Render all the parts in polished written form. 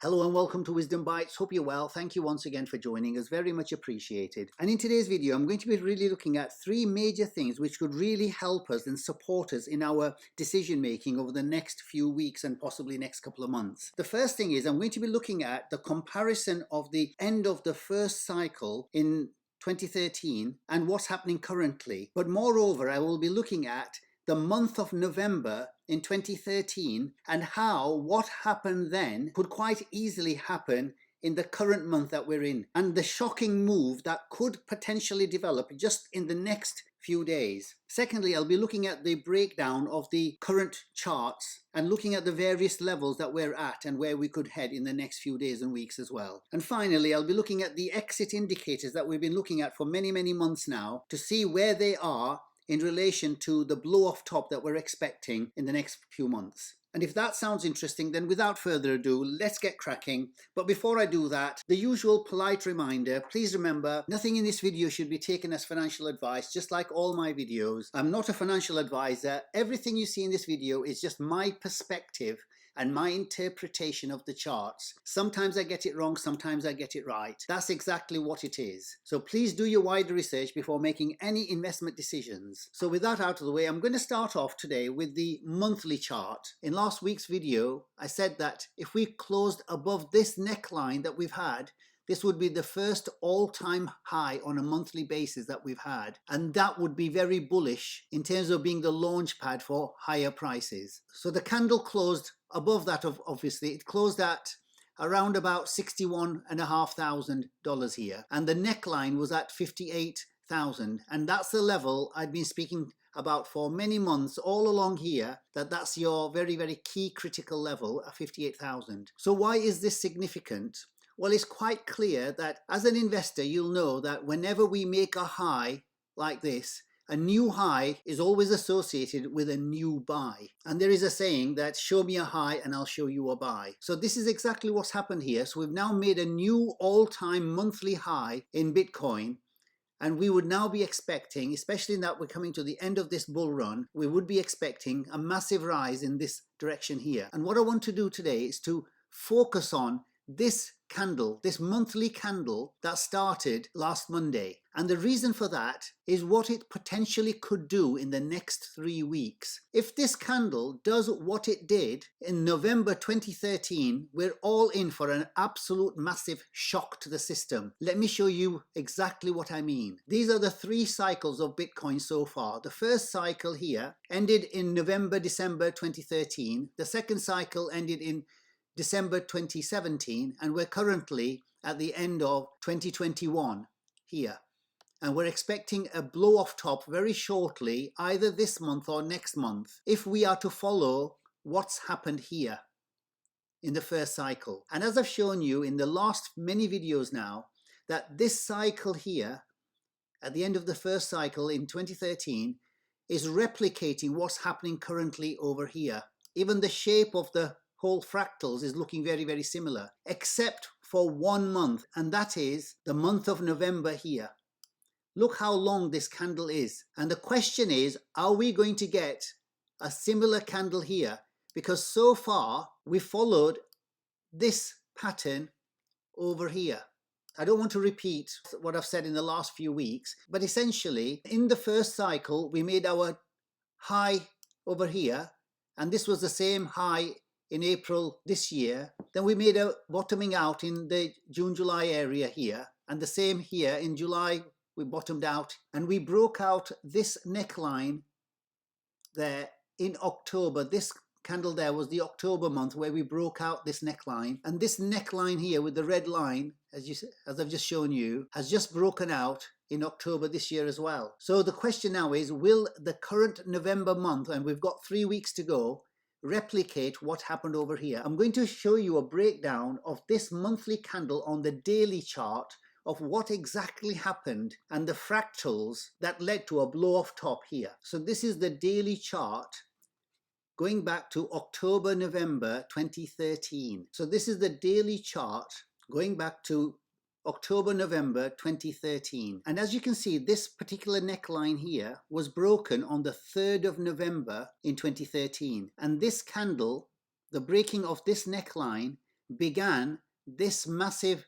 Hello and welcome to Wisdom Bites. Hope you're well. Thank you once again for joining us. Very much appreciated. And in today's video, I'm going to be really looking at three major things which could really help us and support us in our decision making over the next few weeks and possibly next couple of months. The first thing is I'm going to be looking at the comparison of the end of the first cycle in 2013 and what's happening currently. But moreover, I will be looking at the month of November in 2013 and how what happened then could quite easily happen in the current month that we're in, and the shocking move that could potentially develop just in the next few days. Secondly, I'll be looking at the breakdown of the current charts and looking at the various levels that we're at and where we could head in the next few days and weeks as well. And finally, I'll be looking at the exit indicators that we've been looking at for many months now to see where they are in relation to the blow off top that we're expecting in the next few months. And if that sounds interesting, then without further ado, let's get cracking. But before I do that, the usual polite reminder, please remember, nothing in this video should be taken as financial advice, just like all my videos. I'm not a financial advisor. Everything you see in this video is just my perspective and my interpretation of the charts. Sometimes I get it wrong, sometimes I get it right. That's exactly what it is. So please do your wider research before making any investment decisions. So with that out of the way, I'm going to start off today with the monthly chart. In last week's video, I said that if we closed above this neckline that we've had, this would be the first all-time high on a monthly basis that we've had. And that would be very bullish in terms of being the launch pad for higher prices. So the candle closed above that, obviously. It closed at around about $61,500 here. And the neckline was at 58,000. And that's the level I've been speaking about for many months all along here, that's your very key critical level at 58,000. So why is this significant? Well, it's quite clear that as an investor, you'll know that whenever we make a high like this, a new high is always associated with a new buy. And there is a saying that show me a high and I'll show you a buy. So this is exactly what's happened here. So we've now made a new all-time monthly high in Bitcoin. And we would now be expecting, especially in that we're coming to the end of this bull run, we would be expecting a massive rise in this direction here. And what I want to do today is to focus on this candle, this monthly candle that started last Monday. And the reason for that is what it potentially could do in the next 3 weeks. If this candle does what it did in November 2013, we're all in for an absolute massive shock to the system. Let me show you exactly what I mean. These are the 3 cycles of Bitcoin so far. The first cycle here ended in December 2013. The second cycle ended in December 2017, and we're currently at the end of 2021 here. And we're expecting a blow off top very shortly, either this month or next month, if we are to follow what's happened here in the first cycle. And as I've shown you in the last many videos now, that this cycle here, at the end of the first cycle in 2013, is replicating what's happening currently over here. Even the shape of the whole fractals is looking very similar, except for 1 month, and that is the month of November here. Look how long this candle is. And the question is, are we going to get a similar candle here? Because so far we followed this pattern over here. I don't want to repeat what I've said in the last few weeks, but essentially in the first cycle we made our high over here, and this was the same high in April this year. Then we made a bottoming out in the June-July area here, and the same here in July we bottomed out, and we broke out this neckline there in October. This candle there was the October month where we broke out this neckline, and this neckline here with the red line, as I've just shown you, has just broken out in October this year as well. So the question now is, will the current November month, and we've got 3 weeks to go, replicate what happened over here? I'm going to show you a breakdown of this monthly candle on the daily chart of what exactly happened and the fractals that led to a blow off top here. So this is the daily chart going back to October, November 2013. So this is the daily chart going back to October, November 2013. And as you can see, this particular neckline here was broken on the 3rd of November in 2013. And this candle, the breaking of this neckline, began this massive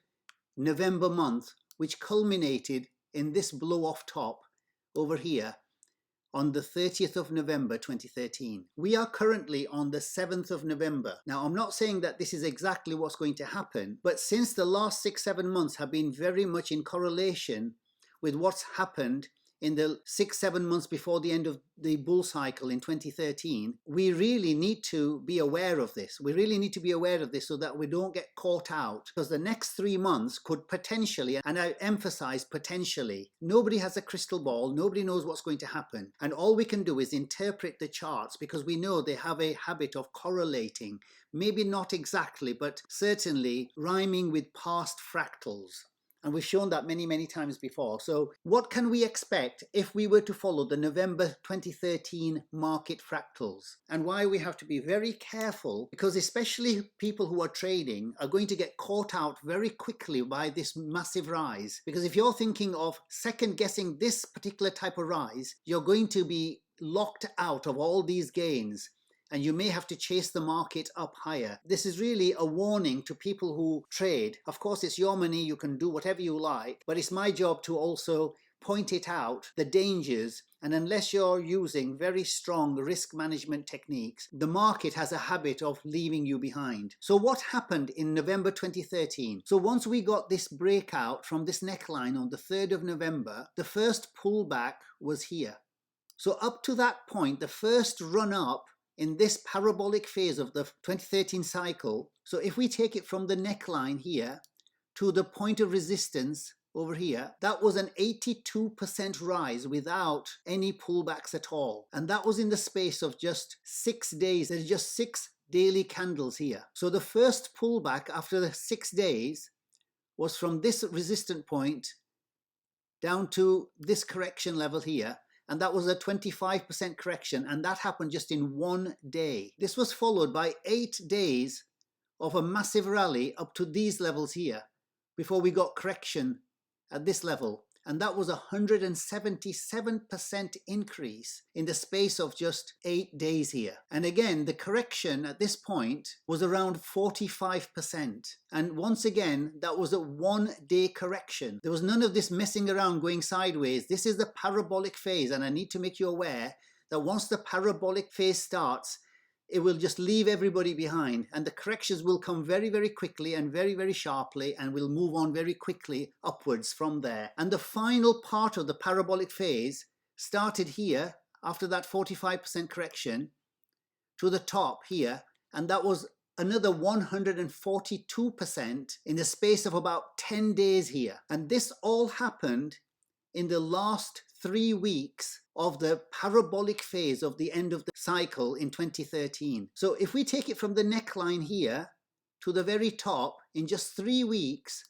November month, which culminated in this blow off top over here on the 30th of November 2013. We are currently on the 7th of November. Now, I'm not saying that this is exactly what's going to happen, but since the last 6-7 months have been very much in correlation with what's happened in the 6-7 months before the end of the bull cycle in 2013, we really need to be aware of this. We really need to be aware of this so that we don't get caught out, because the next 3 months could potentially, and I emphasize potentially, nobody has a crystal ball, nobody knows what's going to happen. And all we can do is interpret the charts, because we know they have a habit of correlating, maybe not exactly, but certainly rhyming with past fractals. And we've shown that many, many times before. So what can we expect if we were to follow the November 2013 market fractals? And why we have to be very careful, because especially people who are trading are going to get caught out very quickly by this massive rise. Because if you're thinking of second guessing this particular type of rise, you're going to be locked out of all these gains, and you may have to chase the market up higher. This is really a warning to people who trade. Of course, it's your money, you can do whatever you like, but it's my job to also point it out, the dangers, and unless you're using very strong risk management techniques, the market has a habit of leaving you behind. So what happened in November 2013? So once we got this breakout from this neckline on the 3rd of November, the first pullback was here. So up to that point, the first run up in this parabolic phase of the 2013 cycle, so if we take it from the neckline here to the point of resistance over here, that was an 82% rise without any pullbacks at all. And that was in the space of just 6 days. There's just 6 daily candles here. So the first pullback after the 6 days was from this resistant point down to this correction level here. And that was a 25% correction, and that happened just in 1 day. This was followed by 8 days of a massive rally up to these levels here before we got correction at this level. And that was a 177% increase in the space of just 8 days here. And again, the correction at this point was around 45%. And once again, that was a 1 day correction. There was none of this messing around going sideways. This is the parabolic phase, and I need to make you aware that once the parabolic phase starts, it will just leave everybody behind, and the corrections will come very, very quickly and very, very sharply, and will move on very quickly upwards from there. And the final part of the parabolic phase started here after that 45% correction to the top here, and that was another 142% in the space of about 10 days here. And this all happened in the last 3 weeks of the parabolic phase of the end of the cycle in 2013. So if we take it from the neckline here to the very top, in just 3 weeks,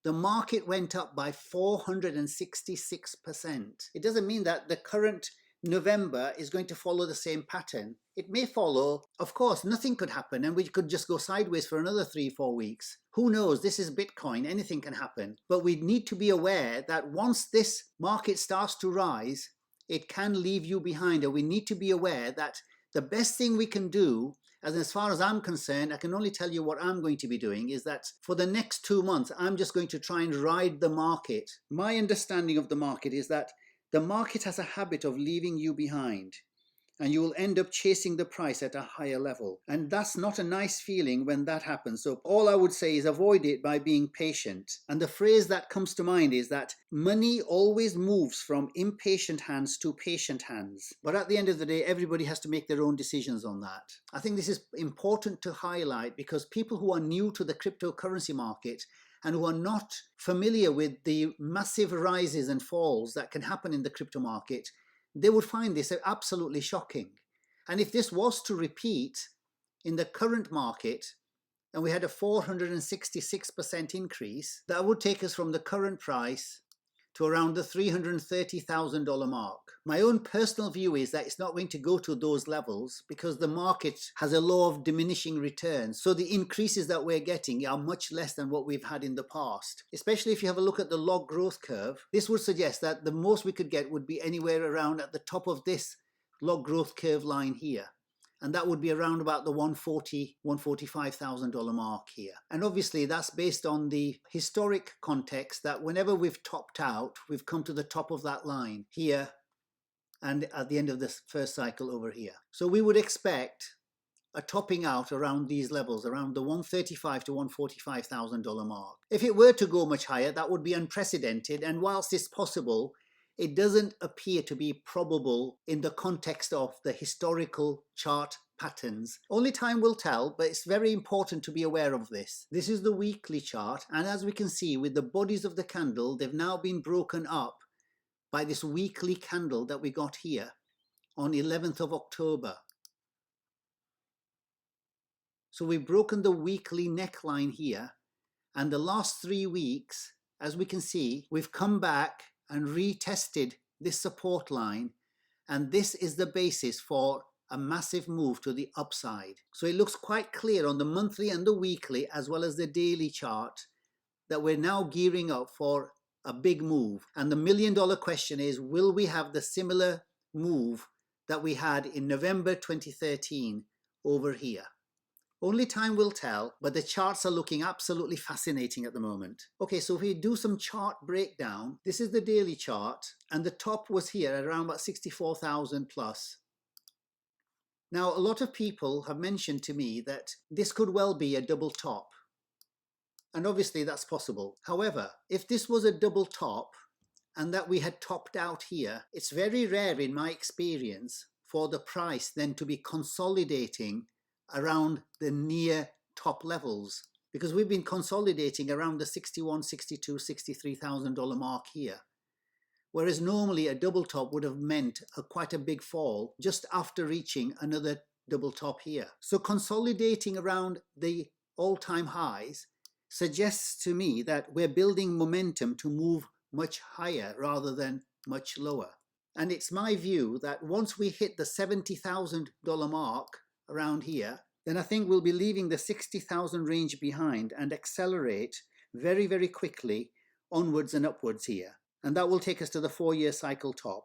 the market went up by 466%. It doesn't mean that the current November is going to follow the same pattern. It may follow, of course, nothing could happen and we could just go sideways for another 3-4 weeks. Who knows? This is Bitcoin, anything can happen. But we need to be aware that once this market starts to rise, it can leave you behind. And we need to be aware that the best thing we can do, as far as I'm concerned, I can only tell you what I'm going to be doing, is that for the next 2 months, I'm just going to try and ride the market. My understanding of the market is that the market has a habit of leaving you behind, and you will end up chasing the price at a higher level. And that's not a nice feeling when that happens. So all I would say is avoid it by being patient. And the phrase that comes to mind is that money always moves from impatient hands to patient hands. But at the end of the day, everybody has to make their own decisions on that. I think this is important to highlight, because people who are new to the cryptocurrency market and who are not familiar with the massive rises and falls that can happen in the crypto market, they would find this absolutely shocking. And if this was to repeat in the current market, and we had a 466% increase, that would take us from the current price to around the $330,000 mark. My own personal view is that it's not going to go to those levels, because the market has a law of diminishing returns. So the increases that we're getting are much less than what we've had in the past. Especially if you have a look at the log growth curve, this would suggest that the most we could get would be anywhere around at the top of this log growth curve line here. and that would be around about the $145,000 mark here. And obviously that's based on the historic context that whenever we've topped out, we've come to the top of that line here and at the end of this first cycle over here. So we would expect a topping out around these levels, around the $135,000 to $145,000 mark. If it were to go much higher, that would be unprecedented, and whilst it's possible, it doesn't appear to be probable in the context of the historical chart patterns. Only time will tell, but it's very important to be aware of this. This is the weekly chart, and as we can see with the bodies of the candle, they've now been broken up by this weekly candle that we got here on 11th of October. So we've broken the weekly neckline here, and the last 3 weeks, as we can see, we've come back and retested this support line, and this is the basis for a massive move to the upside. So it looks quite clear on the monthly and the weekly as well as the daily chart that we're now gearing up for a big move. And the million-dollar question is, will we have the similar move that we had in November 2013 over here? Only time will tell, but the charts are looking absolutely fascinating at the moment. Okay, so if we do some chart breakdown, this is the daily chart, and the top was here at around about 64,000 plus. Now, a lot of people have mentioned to me that this could well be a double top, and obviously that's possible. However, if this was a double top and that we had topped out here, it's very rare in my experience for the price then to be consolidating around the near top levels, because we've been consolidating around the $61,000, $62,000, $63,000 mark here, whereas normally a double top would have meant quite a big fall just after reaching another double top here. So consolidating around the all-time highs suggests to me that we're building momentum to move much higher rather than much lower. And it's my view that once we hit the $70,000 mark around here, then I think we'll be leaving the 60,000 range behind and accelerate very, very quickly onwards and upwards here. And that will take us to the 4-year cycle top.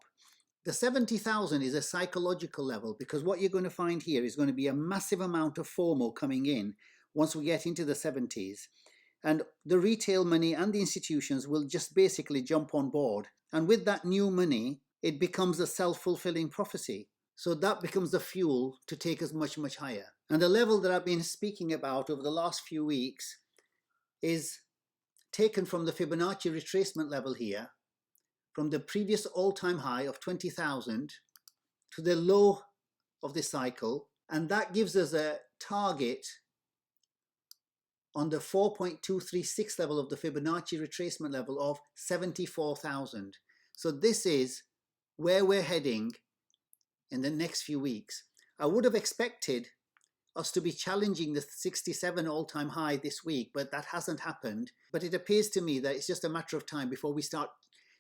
The 70,000 is a psychological level, because what you're going to find here is going to be a massive amount of FOMO coming in once we get into the 70s. And the retail money and the institutions will just basically jump on board. And with that new money, it becomes a self-fulfilling prophecy. So that becomes the fuel to take us much, much higher. And the level that I've been speaking about over the last few weeks is taken from the Fibonacci retracement level here, from the previous all-time high of 20,000 to the low of the cycle. And that gives us a target on the 4.236 level of the Fibonacci retracement level of 74,000. So this is where we're heading in the next few weeks. I would have expected us to be challenging the 67 all-time high this week, but that hasn't happened. But it appears to me that it's just a matter of time before we start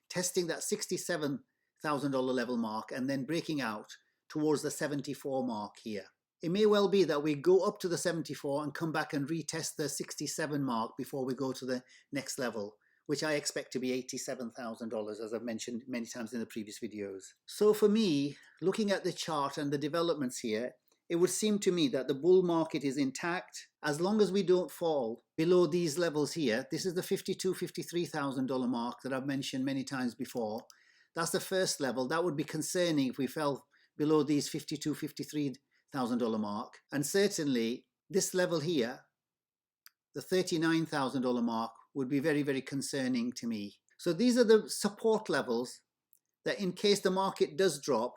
testing that $67,000 level mark and then breaking out towards the 74 mark here. It may well be that we go up to the 74 and come back and retest the 67 mark before we go to the next level, which I expect to be $87,000, as I've mentioned many times in the previous videos. So for me, looking at the chart and the developments here, it would seem to me that the bull market is intact as long as we don't fall below these levels here. This is the $52,000, $53,000 mark that I've mentioned many times before. That's the first level. That would be concerning if we fell below these $52,000, $53,000 mark. And certainly this level here, the $39,000 mark, would be very, very concerning to me. So these are the support levels that in case the market does drop,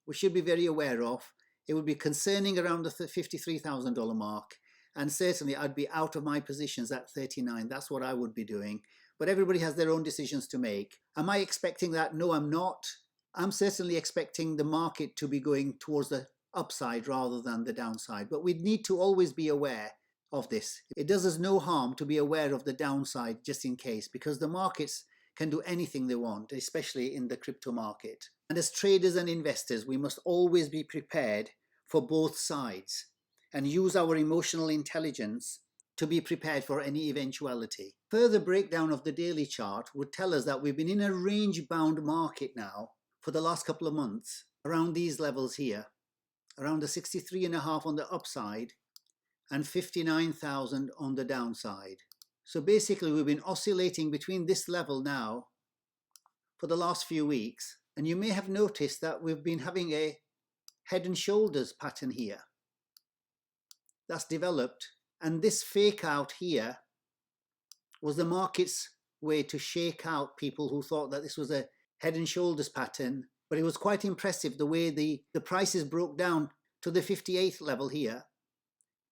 we should be very aware of. It would be concerning around the $53,000 mark. And certainly I'd be out of my positions at 39. That's what I would be doing. But everybody has their own decisions to make. Am I expecting that? No, I'm not. I'm certainly expecting the market to be going towards the upside rather than the downside. But we need to always be aware of this. It does us no harm to be aware of the downside just in case, because the markets can do anything they want, especially in the crypto market. And as traders and investors, we must always be prepared for both sides and use our emotional intelligence to be prepared for any eventuality. Further breakdown of the daily chart would tell us that we've been in a range-bound market now for the last couple of months, around these levels here. around the 63.5 on the upside and 59,000 on the downside. So basically we've been oscillating between this level now for the last few weeks, and you may have noticed that we've been having a head and shoulders pattern here that's developed, and this fake out here was the market's way to shake out people who thought that this was a head and shoulders pattern. But it was quite impressive the way the prices broke down to the 58th level here,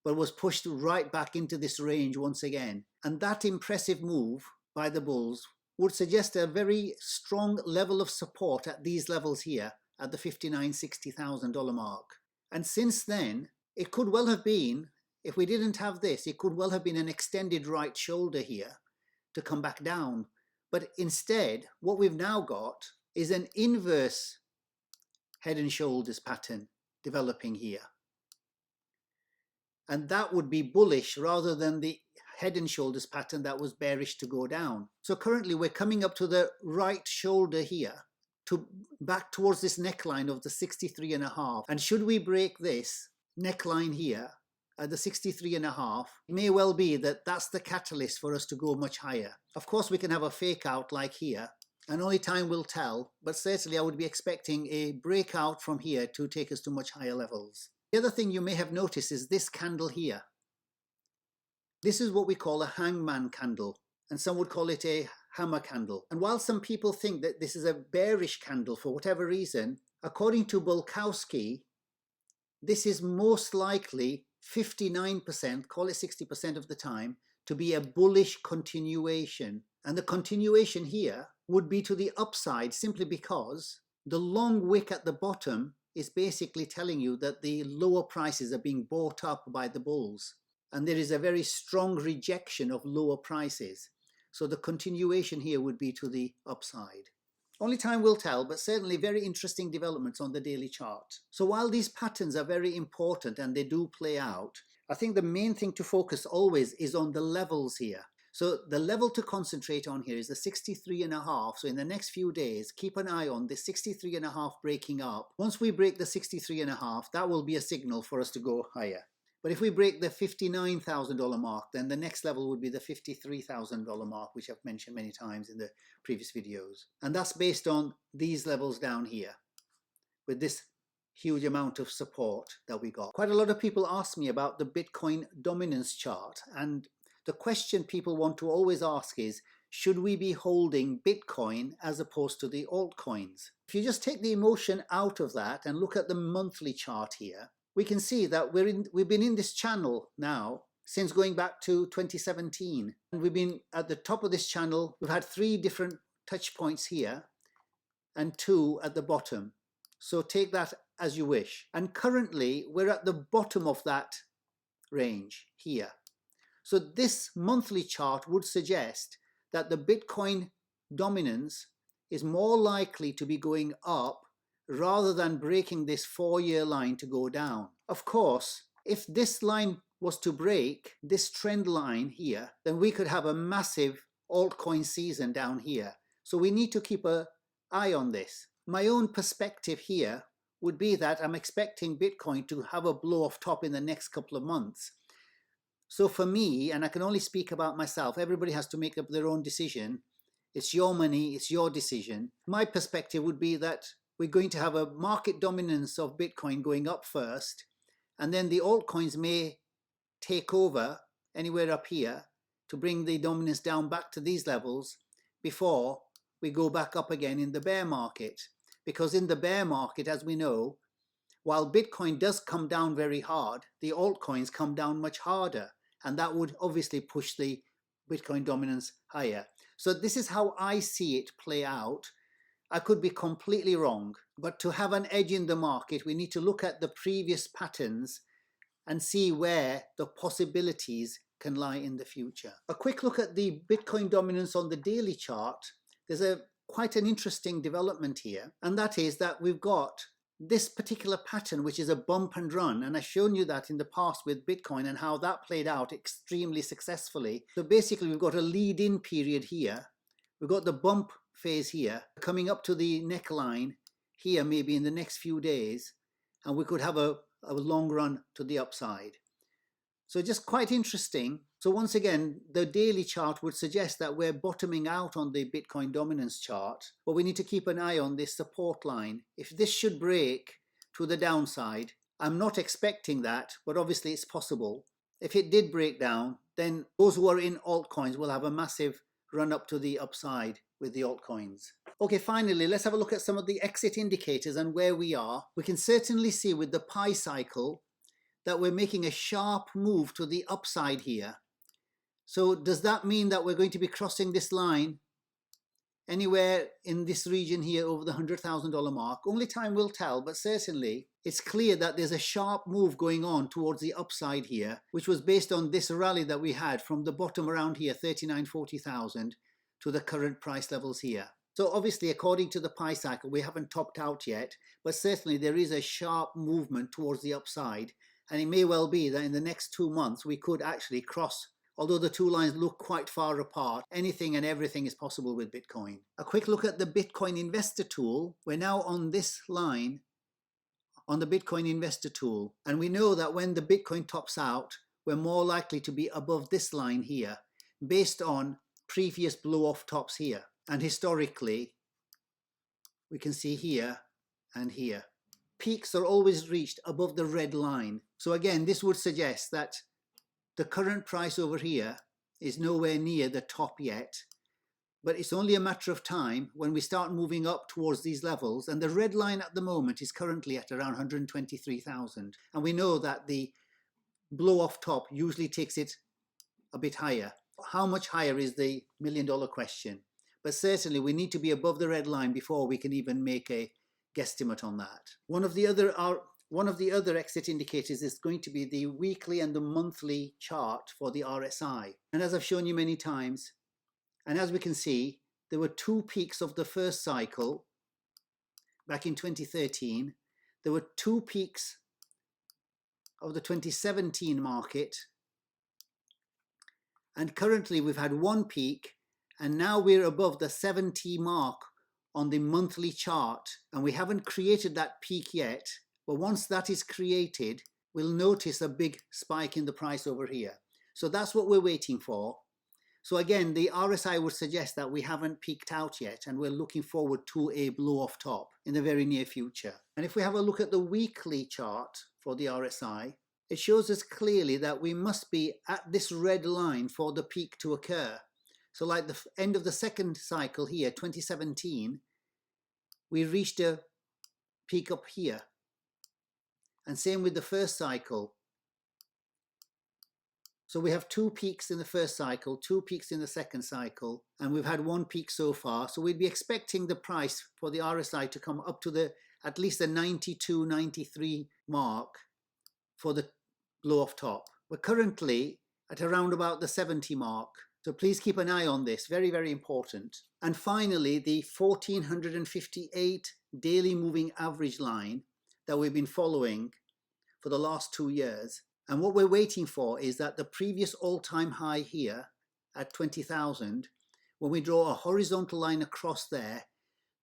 but was pushed right back into this range once again. And that impressive move by the bulls would suggest a very strong level of support at these levels here at the $59,000-$60,000 mark. And since then, it could well have been, if we didn't have this, it could well have been an extended right shoulder here to come back down. But instead, what we've now got is an inverse head and shoulders pattern developing here. And that would be bullish rather than the head and shoulders pattern that was bearish to go down. So currently we're coming up to the right shoulder here, to back towards this neckline of the 63.5. And should we break this neckline here at the 63.5, it may well be that that's the catalyst for us to go much higher. Of course, we can have a fake out like here, and only time will tell, but certainly I would be expecting a breakout from here to take us to much higher levels. The other thing you may have noticed is this candle here. This is what we call a hangman candle, and some would call it a hammer candle. And while some people think that this is a bearish candle for whatever reason, according to Bulkowski, this is most likely 59%, call it 60% of the time, to be a bullish continuation. And the continuation here would be to the upside, simply because the long wick at the bottom is basically telling you that the lower prices are being bought up by the bulls. And there is a very strong rejection of lower prices. So the continuation here would be to the upside. Only time will tell, but certainly very interesting developments on the daily chart. So while these patterns are very important and they do play out, I think the main thing to focus always is on the levels here. So the level to concentrate on here is the 63.5. So in the next few days, keep an eye on the 63.5 breaking up. Once we break the 63.5, that will be a signal for us to go higher. But if we break the $59,000 mark, then the next level would be the $53,000 mark, which I've mentioned many times in the previous videos. And that's based on these levels down here, with this huge amount of support that we got. Quite a lot of people ask me about the Bitcoin Dominance Chart, and the question people want to always ask is, should we be holding Bitcoin as opposed to the altcoins? If you just take the emotion out of that and look at the monthly chart here, we can see that we've been in this channel now since going back to 2017. And we've been at the top of this channel. We've had 3 different touch points here and 2 at the bottom. So take that as you wish. And currently we're at the bottom of that range here. So this monthly chart would suggest that the Bitcoin dominance is more likely to be going up rather than breaking this 4-year line to go down. Of course, if this line was to break, this trend line here, then we could have a massive altcoin season down here. So we need to keep an eye on this. My own perspective here would be that I'm expecting Bitcoin to have a blow off top in the next couple of months. So for me, and I can only speak about myself, everybody has to make up their own decision. It's your money, it's your decision. My perspective would be that we're going to have a market dominance of Bitcoin going up first, and then the altcoins may take over anywhere up here to bring the dominance down back to these levels before we go back up again in the bear market. Because in the bear market, as we know, while Bitcoin does come down very hard, the altcoins come down much harder, and that would obviously push the Bitcoin dominance higher. So this is how I see it play out. I could be completely wrong, but to have an edge in the market, we need to look at the previous patterns and see where the possibilities can lie in the future. A quick look at the Bitcoin dominance on the daily chart. There's quite an interesting development here, and that is that we've got this particular pattern, which is a bump and run, and I've shown you that in the past with Bitcoin and how that played out extremely successfully. So basically we've got a lead-in period here. We've got the bump phase here, coming up to the neckline here maybe in the next few days, and we could have a a long run to the upside. So just quite interesting. So once again, the daily chart would suggest that we're bottoming out on the Bitcoin dominance chart, but we need to keep an eye on this support line. If this should break to the downside, I'm not expecting that, but obviously it's possible. If it did break down, then those who are in altcoins will have a massive run up to the upside with the altcoins. Okay, finally, let's have a look at some of the exit indicators and where we are. We can certainly see with the pi cycle that we're making a sharp move to the upside here. So does that mean that we're going to be crossing this line anywhere in this region here over the $100,000 mark? Only time will tell, but certainly it's clear that there's a sharp move going on towards the upside here, which was based on this rally that we had from the bottom around here, 39,000-40,000, to the current price levels here. So obviously, according to the pi cycle, we haven't topped out yet, but certainly there is a sharp movement towards the upside. And it may well be that in the next 2 months, we could actually cross, although the two lines look quite far apart. Anything and everything is possible with Bitcoin. A quick look at the Bitcoin Investor Tool. We're now on this line on the Bitcoin Investor Tool. And we know that when the Bitcoin tops out, we're more likely to be above this line here, based on previous blow-off tops here. And historically, we can see here and here. Peaks are always reached above the red line. So again, this would suggest that the current price over here is nowhere near the top yet, but it's only a matter of time when we start moving up towards these levels. And the red line at the moment is currently at around 123,000. And we know that the blow-off top usually takes it a bit higher. How much higher is the million-dollar question? But certainly we need to be above the red line before we can even make a guesstimate on that. One of the other exit indicators is going to be the weekly and the monthly chart for the RSI. And as I've shown you many times, and as we can see, there were two peaks of the first cycle back in 2013. There were two peaks of the 2017 market. And currently we've had one peak, and now we're above the 70 mark on the monthly chart, and we haven't created that peak yet. But once that is created, we'll notice a big spike in the price over here. So that's what we're waiting for. So again, the RSI would suggest that we haven't peaked out yet, and we're looking forward to a blow-off top in the very near future. And if we have a look at the weekly chart for the RSI, it shows us clearly that we must be at this red line for the peak to occur. So like the end of the second cycle here, 2017, we reached a peak up here. And same with the first cycle. So we have two peaks in the first cycle, two peaks in the second cycle, and we've had one peak so far. So we'd be expecting the price for the RSI to come up to at least the 92, 93 mark for the blow-off top. We're currently at around about the 70 mark. So please keep an eye on this, very, very important. And finally, the 1458 daily moving average line that we've been following for the last 2 years. And what we're waiting for is that the previous all-time high here at 20,000, when we draw a horizontal line across there,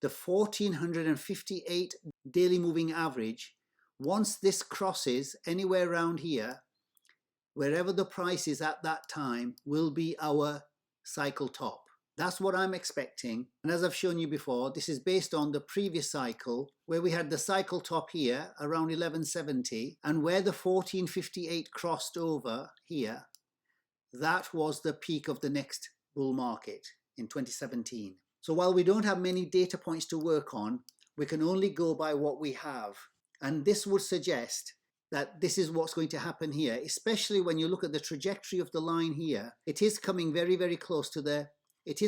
the 1458 daily moving average, once this crosses anywhere around here, wherever the price is at that time, will be our cycle top. That's what I'm expecting. And as I've shown you before, this is based on the previous cycle where we had the cycle top here around 1170, and where the 1458 crossed over here, that was the peak of the next bull market in 2017. So while we don't have many data points to work on, we can only go by what we have. And this would suggest that this is what's going to happen here, especially when you look at the trajectory of the line here. It is coming very, very close to it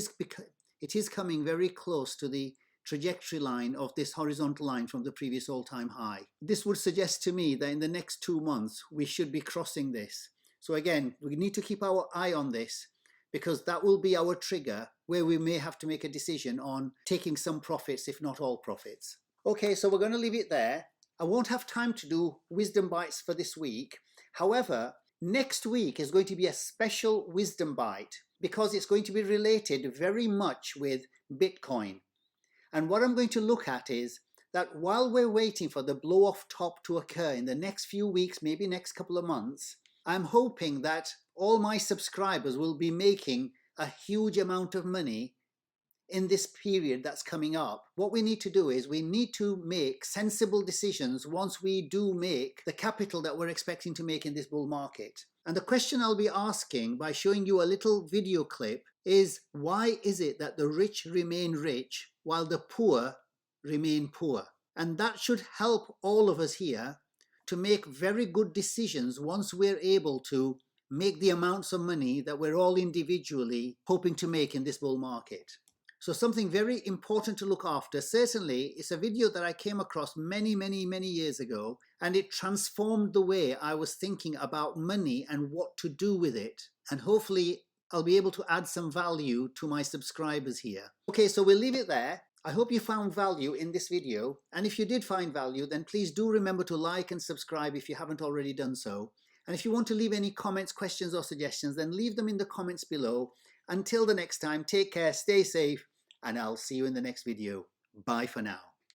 is coming very close to the trajectory line of this horizontal line from the previous all-time high. This would suggest to me that in the next 2 months, we should be crossing this. So again, we need to keep our eye on this, because that will be our trigger where we may have to make a decision on taking some profits, if not all profits. Okay, so we're going to leave it there. I won't have time to do wisdom bites for this week. However, next week is going to be a special wisdom bite because it's going to be related very much with Bitcoin. And what I'm going to look at is that while we're waiting for the blow off top to occur in the next few weeks, maybe next couple of months, I'm hoping that all my subscribers will be making a huge amount of money in this period that's coming up. What we need to do is we need to make sensible decisions once we do make the capital that we're expecting to make in this bull market. And the question I'll be asking by showing you a little video clip is, why is it that the rich remain rich while the poor remain poor? And that should help all of us here to make very good decisions once we're able to make the amounts of money that we're all individually hoping to make in this bull market. So something very important to look after. Certainly, it's a video that I came across many years ago, and it transformed the way I was thinking about money and what to do with it. And hopefully, I'll be able to add some value to my subscribers here. Okay, so we'll leave it there. I hope you found value in this video. And if you did find value, then please do remember to like and subscribe if you haven't already done so. And if you want to leave any comments, questions, or suggestions, then leave them in the comments below. Until the next time, take care, stay safe, and I'll see you in the next video. Bye for now.